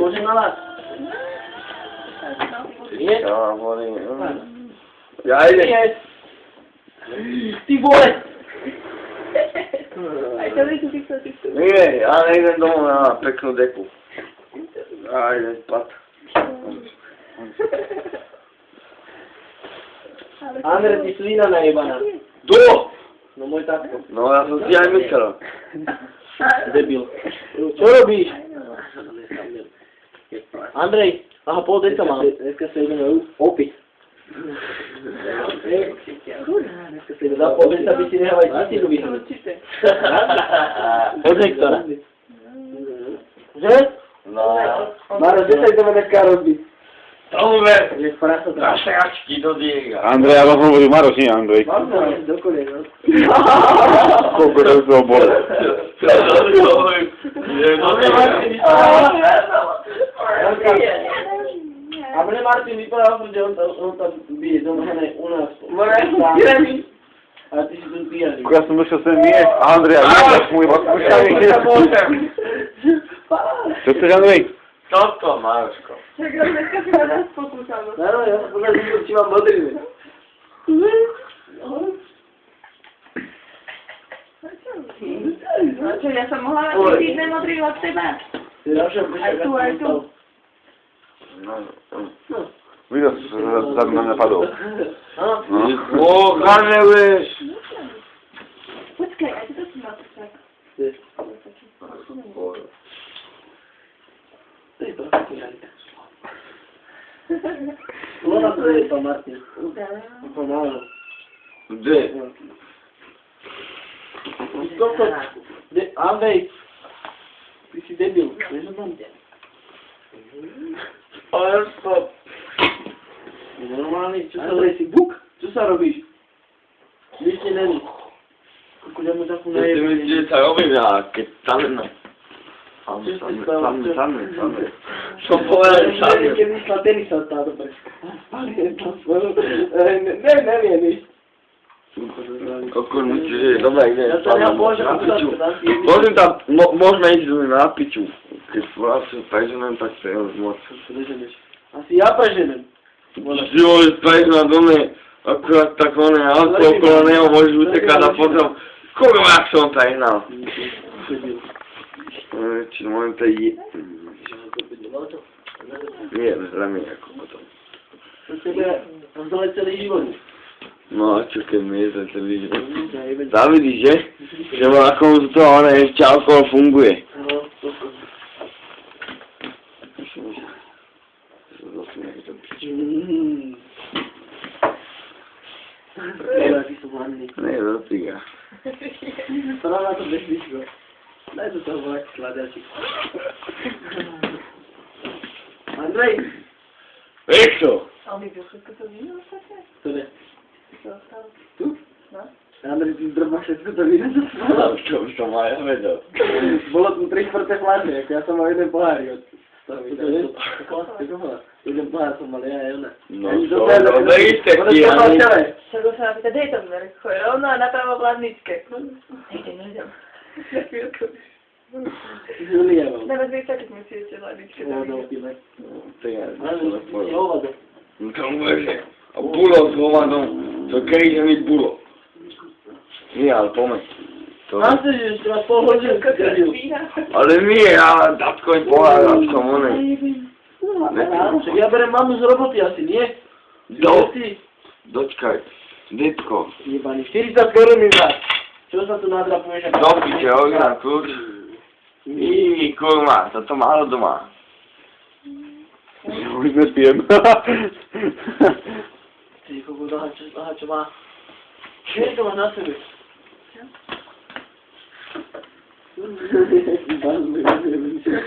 Môžem na vás? Nie? Ja hovorím. Ja idem. Ty vole! Aj to by si chcel ty chcel. Nie, ja nejdem domov na peknú deku. Ja idem spať. Andre, ty svina najebaná. To! No môj tatko. No ja som si aj myslel. Debil. Čo robíš? Andrej, aha, pol deca mám. Dneska sa ideme opiť. Za pol deca by si nehal aj tisíc vyhrnúť. Od Hektora. Že? No. Maro, kde sa ideme dneska rozbiť? Tomu ver. Je prasa tam. Kašačky do diega. Andrej, ja vám hovorím Maroš, nie Andrej. Mám to ísť do kolena. Koľko to toho bolo. A mne Martin vypadal, že on tam bije doma u nás. A ty si tu pijaný. Ja som došiel sem nie, Andrej, a nie, môj odpúšťaný. Čo chceš, Andrej? Toto, Maroško. Tak ja dneska sa nás pokúšam. Áno, ja sa podľa že či mám modriny. No čo, ja som mohla mať jedné modrý od teba. Aj tu, aj tu. Videl som, že za mňa napadol. O, kaneveš. Počkaj, aj to si mal tak. Lona to je to, Martin. Pomálo. Kde? Skoko. Andrej. Ty si debil. Vieš o tom? Ale stop. Normálny, čo sa si buk? Čo sa robíš? Nič ti není. Koľko ja mu takú Čo si myslíš, že sa robím ja, keď tam Som povedal, že tam Keď myslela tenisa tá, dobre. Spali tam svoju. Neviem nič. Kokos myslíš, že je dobré, ide. Ja to nemôžem Na piču. uznať. Môžem tam, môžeme ísť na piču. Keď vlastne preženem, tak to je moc. Asi ja preženem. Si môžeš prejsť na dome, akurát tak oné auto okolo neho môžeš utekať a potom kurva, ak som tam hnal. Či môžem to je... Nie, zrejme ako potom. To tebe rozdole celý život. No a čo keď mi je za celý život? Zavidíš, že? Že má ako z toho oné ešte alkohol funguje. No, to. Nie, dotyka. Práve na to bezmyšlo. Daj do toho volať skladačík. Andrej! Ekto! A on vybil všetko to víno ostatné? To ne. Čo ostalo? Tu? No. Andrej, ty zdrba všetko to víno zostalo. Čo by som aj ja vedel. Bolo tu 3/4 fľaše, ako ja som mal jeden pohárik od toho vína. Jeden pohár som mal, ja aj ona. No to, no isté ti, ani... Však už sa napýta, dej to výber, choj rovno a napravo v Ladničke. Nejdem. Na chvíľku. Julia mám. Dáme dve keď musí ešte v Ladničke. No, píme. To ja, Ale, to je hovado. No to uveže. A bulo s hovadom, to krížený bulo. Nie, ale pomeň. Mám sa, že ešte máš pol hodinu. Ale nie, ja tatko im pohľadám som onej. Však ja berem mamu z roboty asi, nie? Dočkaj, detko. Jebaný, 40 korun mi dá. Čo sa tu nadrapuješ? Do piče, ognám kľúč. Kurva, toto málo doma. Už nespijem. Ty kokos, aha, čo má? Čo to máš na sebe? Čo?